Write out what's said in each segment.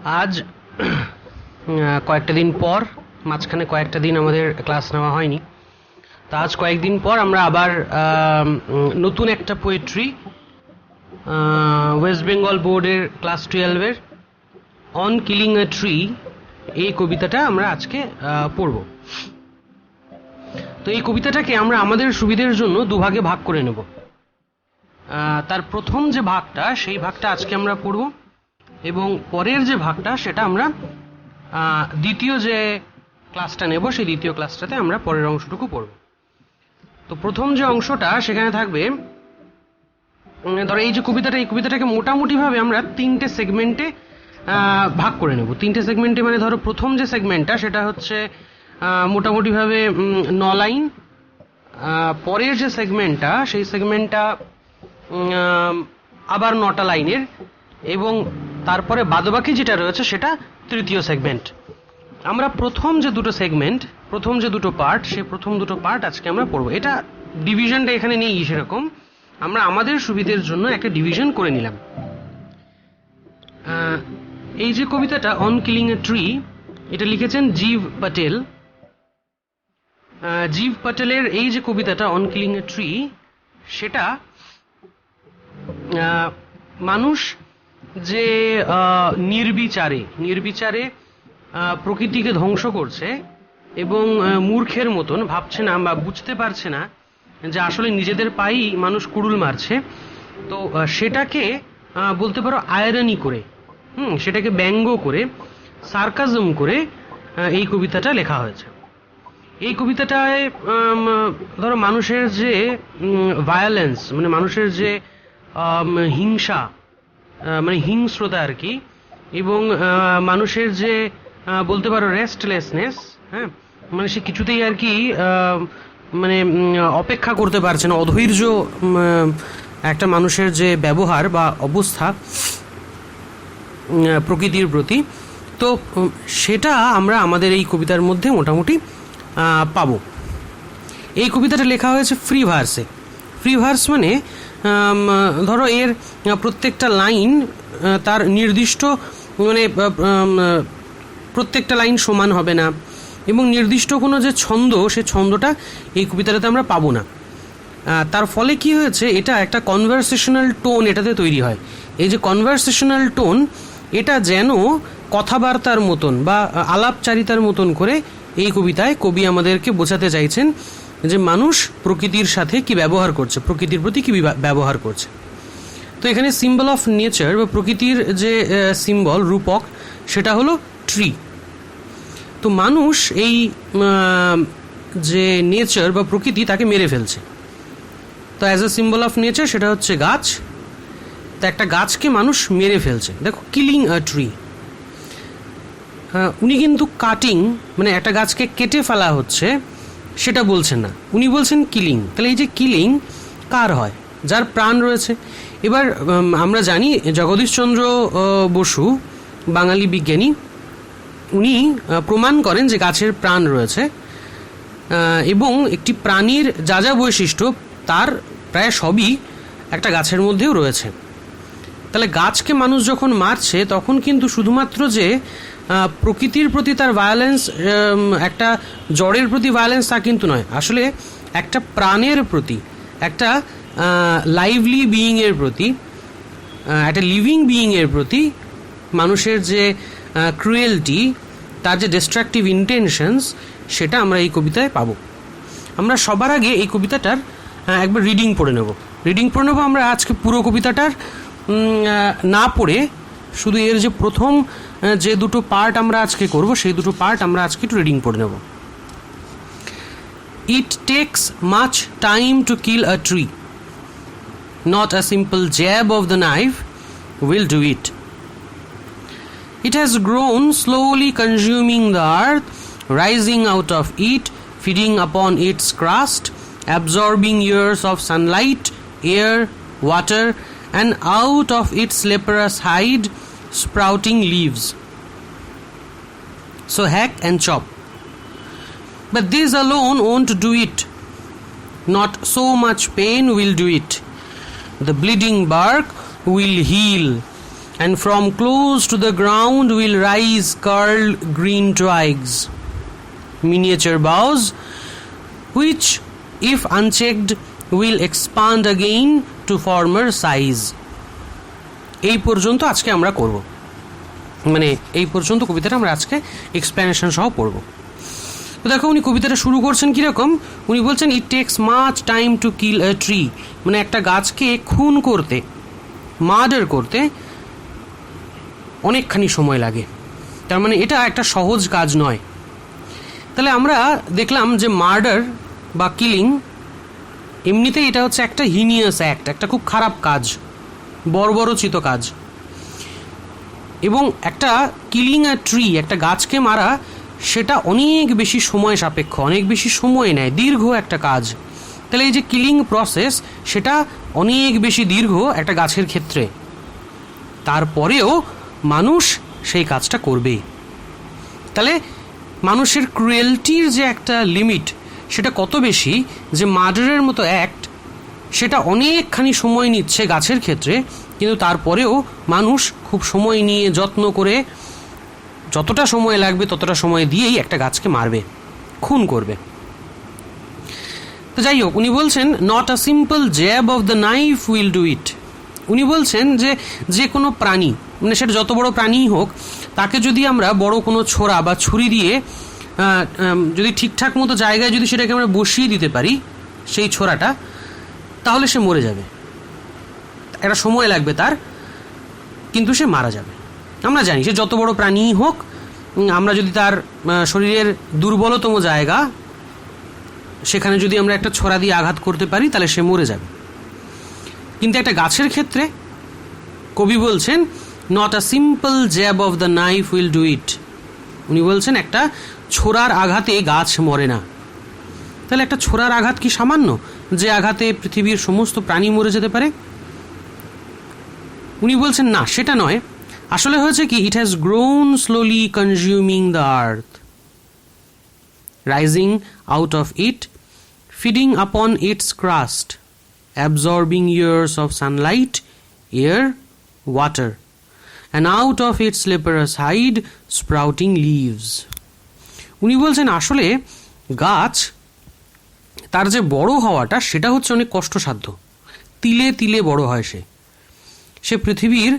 আজ কয়েকটা দিন পর, মাঝখানে কয়েকটা দিন আমাদের ক্লাস নেওয়া হয়নি, তা আজ কয়েকদিন পর আমরা আবার নতুন একটা পোয়েট্রি ওয়েস্ট বেঙ্গল বোর্ডের ক্লাস 12-এর অন কিলিং এ ট্রি, এই কবিতাটা আমরা আজকে পড়ব। তো এই কবিতাটাকে আমরা আমাদের সুবিধের জন্য দুভাগে ভাগ করে নেব। তার প্রথম যে ভাগটা, সেই ভাগটা আজকে আমরা পড়ব, এবং পরের যে ভাগটা সেটা আমরা দ্বিতীয় যে ক্লাসটা নেব, সেই দ্বিতীয় ক্লাসটাতে আমরা পরের অংশটুকু পড়ব। তো প্রথম যে অংশটা, সেখানে থাকবে, ধরো এই যে কবিতাটা, এই কবিতাটাকে মোটামুটিভাবে আমরা তিনটে সেগমেন্টে ভাগ করে নেব। তিনটে সেগমেন্টে মানে ধরো প্রথম যে সেগমেন্টটা সেটা হচ্ছে মোটামুটিভাবে 9 লাইন, পরের যে সেগমেন্টটা সেই সেগমেন্টটা আবার 9টা লাইনের, এবং তারপরে বাদবাকি যেটা রয়েছে সেটা তৃতীয় সেগমেন্ট। আমরা প্রথম যে দুটো সেগমেন্ট, প্রথম যে দুটো পার্ট, সেই প্রথম দুটো পার্ট আজকে আমরা পড়বো। এটা ডিভিশনটা এখানে নেই সেরকম, আমরা আমাদের সুবিধের জন্য একটা ডিভিশন করে নিলাম। এই যে কবিতাটা অন কিলিং এ ট্রি, এটা লিখেছেন জীব প্যাটেল। জীব প্যাটেলের এই যে কবিতাটা অন কিলিং এ ট্রি, সেটা মানুষ যে নির্বিচারে প্রকৃতিকে ধ্বংস করছে, এবং মূর্খের মতন ভাবছে না বা বুঝতে পারছে না যে আসলে নিজেদের পায়েই মানুষ কুড়ুল মারছে। তো সেটাকে বলতে পারো আয়রনি করে, সেটাকে ব্যঙ্গ করে, সার্কাজম করে এই কবিতাটা লেখা হয়েছে। এই কবিতাটায় ধরো মানুষের যে ভায়োলেন্স, মানে মানুষের যে হিংসা, মানে হিংস্রতা আর কি, এবং মানুষের যে বলতে পারো রেস্টলেসনেস, হ্যাঁ, মানে সে কিছুতেই আর কি মানে অপেক্ষা করতে পারছে না, অধৈর্য একটা মানুষের যে ব্যবহার বা অবস্থা প্রকৃতির প্রতি, তো সেটা আমরা আমাদের এই কবিতার মধ্যে মোটামুটি পাবো। এই কবিতাটা লেখা হয়েছে ফ্রি ভার্সে। ফ্রি ভার্স মানে ধরো এর প্রত্যেকটা লাইন তার নির্দিষ্ট, মানে প্রত্যেকটা লাইন সমান হবে না, এবং নির্দিষ্ট কোনো যে ছন্দ, সে ছন্দটা এই কবিতাটাতে আমরা পাবো না। তার ফলে কি হয়েছে, এটা একটা কনভারসেশনাল টোন এটাতে তৈরি হয়। এই যে কনভারসেশনাল টোন, এটা যেন কথাবার্তার মতন বা আলাপচারিতার মতন করে এই কবিতায় কবি আমাদেরকে বোঝাতে চাইছেন যে মানুষ প্রকৃতির সাথে কি ব্যবহার করছে, প্রকৃতির প্রতি কি ব্যবহার করছে। তো এখানে সিম্বল অফ নেচার বা প্রকৃতির যে সিম্বল, রূপক, সেটা হলো ট্রি। তো মানুষ এই যে নেচার বা প্রকৃতি, তাকে মেরে ফেলছে। তো as a symbol of nature সেটা হচ্ছে গাছ। তো একটা গাছকে মানুষ মেরে ফেলছে, দেখো, কিলিং আ ট্রি। উনি কিন্তু কাটিং, মানে একটা গাছকে কেটে ফেলা হচ্ছে, সেটা বলছেন না, উনি বলছেন কিলিং। তাহলে এই যে কিলিং কার হয়? যার প্রাণ রয়েছে। এবার আমরা জানি জগদীশচন্দ্র বসু, বাঙালি বিজ্ঞানী, উনি প্রমাণ করেন যে গাছের প্রাণ রয়েছে, এবং একটি প্রাণীর যা যা বৈশিষ্ট্য, তার প্রায় সবই একটা গাছের মধ্যেও রয়েছে। তাহলে গাছকে মানুষ যখন মারছে, তখন কিন্তু শুধুমাত্র যে প্রকৃতির প্রতি তার ভায়োলেন্স, একটা জড়ের প্রতি ভায়োলেন্স, তা কিন্তু নয়। আসলে একটা প্রাণের প্রতি, একটা লাইভলি বিইংয়ের প্রতি, একটা লিভিং বিইংয়ের প্রতি মানুষের যে ক্রুয়েলটি, তার যে ডিস্ট্রাকটিভ ইন্টেনশনস, সেটা আমরা এই কবিতায় পাবো। আমরা সবার আগে এই কবিতাটার একবার রিডিং পড়ে নেব। আমরা আজকে পুরো কবিতাটার না পড়ে শুধু এর যে প্রথম যে দুটো পার্ট আমরা আজকে করব, সেই দুটো পার্ট আমরা আজকে একটু রিডিং পড়ে নেব। It takes much time to kill a tree. Not a simple jab of the knife will do it. It has grown, slowly consuming the earth, rising out of it, feeding upon its crust, absorbing years of sunlight, air, water, and out of its leprous hide, sprouting leaves. So hack and chop. But this alone won't do it. Not so much pain will do it. The bleeding bark will heal, and from close to the ground will rise curled green twigs, miniature boughs, which, if unchecked, will expand again to former size. এই পর্যন্ত আজকে আমরা করব, মানে এই পর্যন্ত কবিতাটা আমরা আজকে এক্সপ্লেনেশন সহ পড়ব। তো দেখো উনি কবিতাটা শুরু করছেন কীরকম, উনি বলছেন it takes much time to kill a tree, মানে একটা গাছকে খুন করতে, মার্ডার করতে অনেকখানি সময় লাগে, তার মানে এটা একটা সহজ কাজ নয়। তাহলে আমরা দেখলাম যে মার্ডার বা কিলিং এমনিতেই এটা হচ্ছে একটা হিনিয়াস অ্যাক্ট, একটা খুব খারাপ কাজ, বর্বরচিত কাজ। এবং একটা কিলিং আ ট্রি, একটা গাছকে মারা, সেটা অনেক বেশি সময় সাপেক্ষ, অনেক বেশি সময় নেয়, দীর্ঘ একটা কাজ। তাহলে এই যে কিলিং প্রসেস, সেটা অনেক বেশি দীর্ঘ একটা গাছের ক্ষেত্রে, তারপরেও মানুষ সেই কাজটা করবে। তাহলে মানুষের ক্রুয়েলটির যে একটা লিমিট, সেটা কত বেশি যে মার্ডারের মতো অ্যাক্ট সেটা অনেকখানি সময় নিচ্ছে গাছের ক্ষেত্রে, কিন্তু তারপরেও মানুষ খুব সময় নিয়ে যত্ন করে যতটা সময় লাগবে ততটা সময় দিয়েই একটা গাছকে মারবে, খুন করবে। তো যাই হোক, উনি বলছেন not a simple jab of the knife will do it. উনি বলছেন যে কোনো প্রাণী, মানে সেটা যত বড় প্রাণীই হোক, তাকে যদি আমরা বড় কোনো ছোরা বা ছুরি দিয়ে যদি ঠিকঠাক মতো জায়গায় যদি সেটাকে আমরা বসিয়ে দিতে পারি সেই ছোরাটা, তাহলে সে মরে যাবে। একটা সময় লাগবে তার, কিন্তু সে মারা যাবে। আমরা জানি সে যত বড় প্রাণীই হোক, আমরা যদি তার শরীরের দুর্বলতম জায়গা, সেখানে যদি আমরা একটা ছোরা দিয়ে আঘাত করতে পারি, তাহলে সে মরে যাবে। কিন্তু একটা গাছের ক্ষেত্রে কবি বলছেন not a simple jab of the knife will do it. উনি বলছেন একটা ছোরার আঘাতে গাছ মরে না। তাহলে একটা ছোরার আঘাত কি সামান্য, যে আঘাতে পৃথিবীর সমস্ত প্রাণী মরে যেতে পারে? উনি বলছেন না, সেটা নয়। আসলে হয়েছে কি, it has grown slowly consuming the earth, rising out of it, feeding upon its crust, absorbing years of sunlight, air, water, and out of its leprous hide sprouting leaves. উনি বলছেন আসলে গাছ তার যে বড় হওয়াটা, সেটা হচ্ছে অনেক কষ্টসাধ্য, তিলে তিলে বড় হয়। সে পৃথিবীর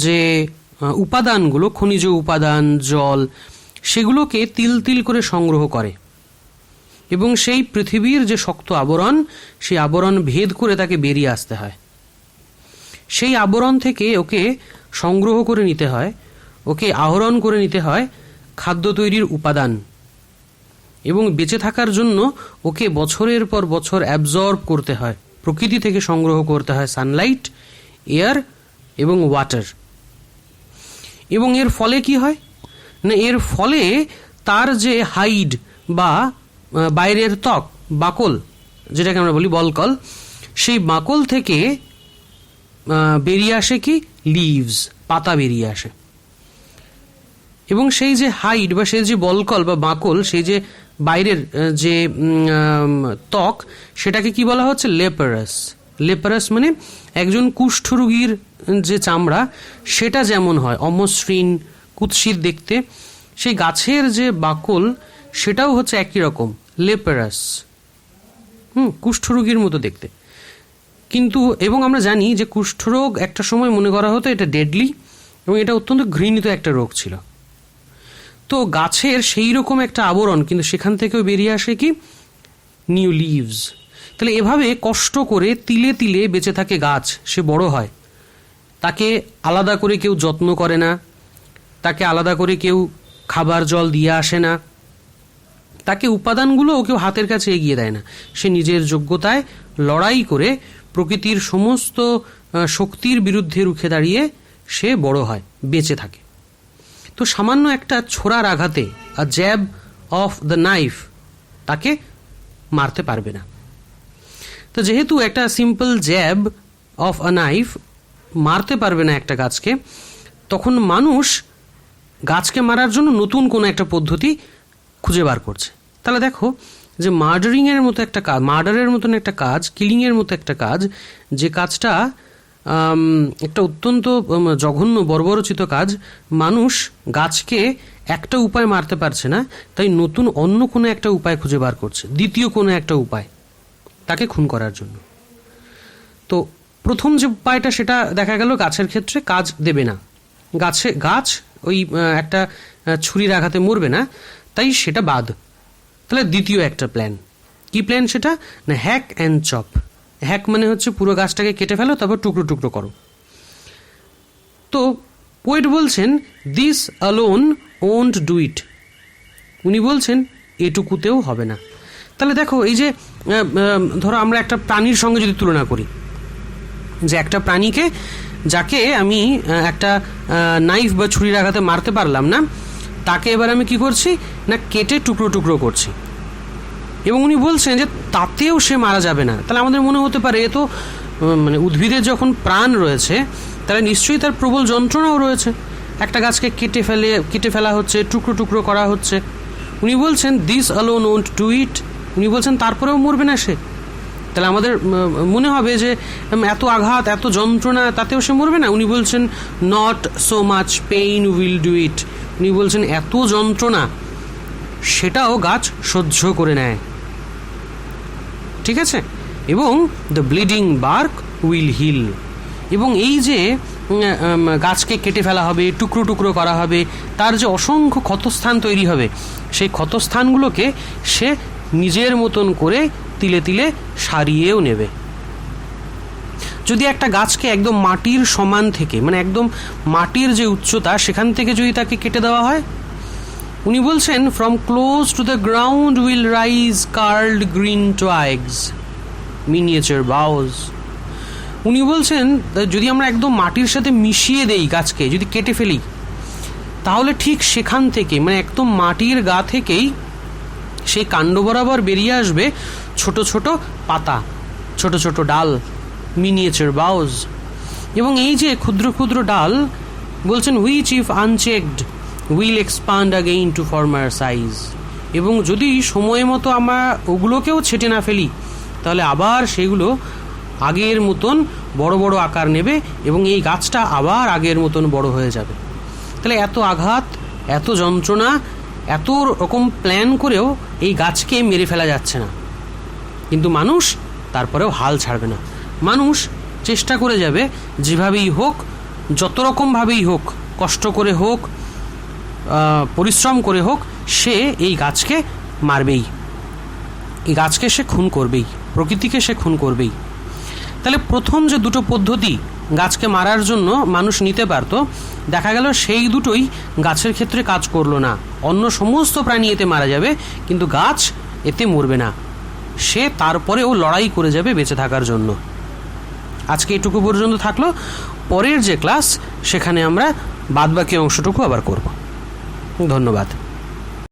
যে উপাদানগুলো, খনিজ উপাদান, জল, সেগুলোকে তিল তিল করে সংগ্রহ করে, এবং সেই পৃথিবীর যে শক্ত আবরণ, সেই আবরণ ভেদ করে তাকে বেরিয়ে আসতে হয়। সেই আবরণ থেকে ওকে সংগ্রহ করে নিতে হয়, ওকে আহরণ করে নিতে হয় খাদ্য তৈরির উপাদান, এবং বেঁচে থাকার জন্য ওকে বছরের পর বছর অ্যাবজর্ব করতে হয়, প্রকৃতি থেকে সংগ্রহ করতে হয় সানলাইট, এয়ার এবং ওয়াটার। এবং এর ফলে কি হয় না, এর ফলে তার যে হাইড বা বাইরের ত্বক, বাকল যেটাকে আমরা বলি বলকল, সেই বাকল থেকে বেরিয়ে আসে কি, লিভস, পাতা বেরিয়ে আসে। এবং সেই যে হাইড বা সেই যে বলকল বা বাকল, সেই যে বাইরের যে ত্বক, সেটাকে কি বলা হচ্ছে, লেপারাস। লেপারাস মানে একজন কুষ্ঠরোগীর যে চামড়া, সেটা যেমন হয় অমসৃণ কুৎসিত দেখতে, সেই গাছের যে বাকল সেটাও হচ্ছে একই রকম, লেপারাস, কুষ্ঠরোগীর মতো দেখতে। কিন্তু এবং আমরা জানি যে কুষ্ঠরোগ একটা সময় মনে করা হতো এটা ডেডলি, এবং এটা অত্যন্ত ঘৃণিত একটা রোগ ছিল। তো গাছের সেই রকম একটা আবরণ, কিন্তু সেখান থেকেও বেরিয়ে আসে কি, নিউ লিভস। তাহলে এভাবে কষ্ট করে তিলে তিলে বেঁচে থাকে গাছ, সে বড় হয়। তাকে আলাদা করে কেউ যত্ন করে না, তাকে আলাদা করে কেউ খাবার জল দিয়ে আসে না, তাকে উপাদানগুলো কেউ হাতের কাছে এগিয়ে দেয় না। সে নিজের যোগ্যতায় লড়াই করে প্রকৃতির সমস্ত শক্তির বিরুদ্ধে রুখে দাঁড়িয়ে সে বড় হয়, বেঁচে থাকে। তো সামান্য একটা ছোরার আঘাতে, আ জ্যাব অফ দ্য নাইফ, তাকে মারতে পারবে না। তো যেহেতু একটা simple jab of a knife মারতে পারবে না একটা গাছকে, তখন মানুষ গাছকে মারার জন্য নতুন কোনো একটা পদ্ধতি খুঁজে বার করছে। তাহলে দেখো যে মার্ডারের মতন একটা কাজ, কিলিংয়ের মতো একটা কাজ, যে কাজটা একটা অত্যন্ত জঘন্য বর্বরচিত কাজ। মানুষ গাছকে একটা উপায় মারতে পারছে না, তাই নতুন অন্য কোনো একটা উপায় খুঁজে বার করছে, দ্বিতীয় কোনো একটা উপায় তাকে খুন করার জন্য। তো প্রথম যে উপায়টা সেটা দেখা গেল গাছের ক্ষেত্রে কাজ দেবে না, গাছ ওই একটা ছুরির আঘাতে মরবে না, তাই সেটা বাদ। তাহলে দ্বিতীয় একটা প্ল্যান, কি প্ল্যান সেটা না, হ্যাক অ্যান্ড চপ। হ্যাক মানে হচ্ছে পুরো গাছটাকে কেটে ফেলো, তারপর টুকরো টুকরো করো। তো পোয়েট বলছেন this alone won't do it, উনি বলছেন এটুকুতেও হবে না। তাহলে দেখো, এই যে ধরো আমরা একটা প্রাণীর সঙ্গে যদি তুলনা করি, যে একটা প্রাণীকে যাকে আমি একটা নাইফ বা ছুরির আঘাতে মারতে পারলাম না, তাকে এবার আমি কি করছি না, কেটে টুকরো টুকরো করছি, এবং উনি বলছেন যে তাতেও সে মারা যাবে না। তাহলে আমাদের মনে হতে পারে এ তো মানে উদ্ভিদের যখন প্রাণ রয়েছে তাহলে নিশ্চয়ই তার প্রবল যন্ত্রণাও রয়েছে। একটা গাছকে কেটে ফেলা হচ্ছে, টুকরো টুকরো করা হচ্ছে। উনি বলছেন this alone won't do it, উনি বলছেন তারপরেও মরবে না সে। তাহলে আমাদের মনে হবে যে এত আঘাত, এত যন্ত্রণা, তাতেও সে মরবে না। উনি বলছেন not so much pain will do it, উনি বলছেন এত যন্ত্রণা সেটাও গাছ সহ্য করে নেয়, ঠিক আছে। এবং the bleeding bark will heal, এবং এই যে গাছকে কেটে ফেলা হবে, টুকরো টুকরো করা হবে, তার যে অসংখ্য ক্ষতস্থান তৈরি হবে, সেই ক্ষতস্থানগুলোকে সে নিজের মতন করে তিলে তিলে সারিয়েও নেবে। যদি একটা গাছকে একদম মাটির সমান থেকে, মানে একদম মাটির যে উচ্চতা সেখান থেকে যদি তাকে কেটে দেওয়া হয়, উনি বলছেন from close to the ground will rise curled green twigs miniature boughs. উনি বলছেন যদি আমরা একদম মাটির সাথে মিশিয়ে দেই গাছকে, যদি কেটে ফেলি, তাহলে ঠিক সেখান থেকে, মানে একদম মাটির গা থেকেই সেই কাণ্ড বরাবর বেরিয়ে আসবে ছোট ছোট পাতা, ছোট ছোট ডাল, মিনিয়েচার বাউজ। এবং এই যে ক্ষুদ্র ক্ষুদ্র ডাল, বলছেন which if unchecked will expand again two former size, এবং যদি সময় মতো আমরা ওগুলোকেও ছেটে না ফেলি তাহলে আবার সেগুলো আগের মতন বড় বড় আকার নেবে এবং এই গাছটা আবার আগের মতন বড় হয়ে যাবে। তাহলে এত আঘাত, এত যন্ত্রণা, এত রকম প্ল্যান করেও এই গাছকে মেরে ফেলা যাচ্ছে না, কিন্তু মানুষ তারপরেও হাল ছাড়বে না। মানুষ চেষ্টা করে যাবে যেভাবেই হোক, যত রকমভাবেই হোক, কষ্ট করে হোক, পরিশ্রম করে হোক, সে এই গাছকে মারবেই, এই গাছকে সে খুন করবেই, প্রকৃতিকে সে খুন করবেই। তাহলে প্রথম যে দুটো পদ্ধতি গাছকে মারার জন্য মানুষ নিতে পারত, দেখা গেল সেই দুটোই গাছের ক্ষেত্রে কাজ করলো না। অন্য সমস্ত প্রাণী এতে মারা যাবে, কিন্তু গাছ এতে মরবে না, সে তারপরেও লড়াই করে যাবে বেঁচে থাকার জন্য। আজকে এটুকু পর্যন্ত থাকলো, পরের যে ক্লাস সেখানে আমরা বাদবাকি অংশটুকু আবার করব। ধন্যবাদ।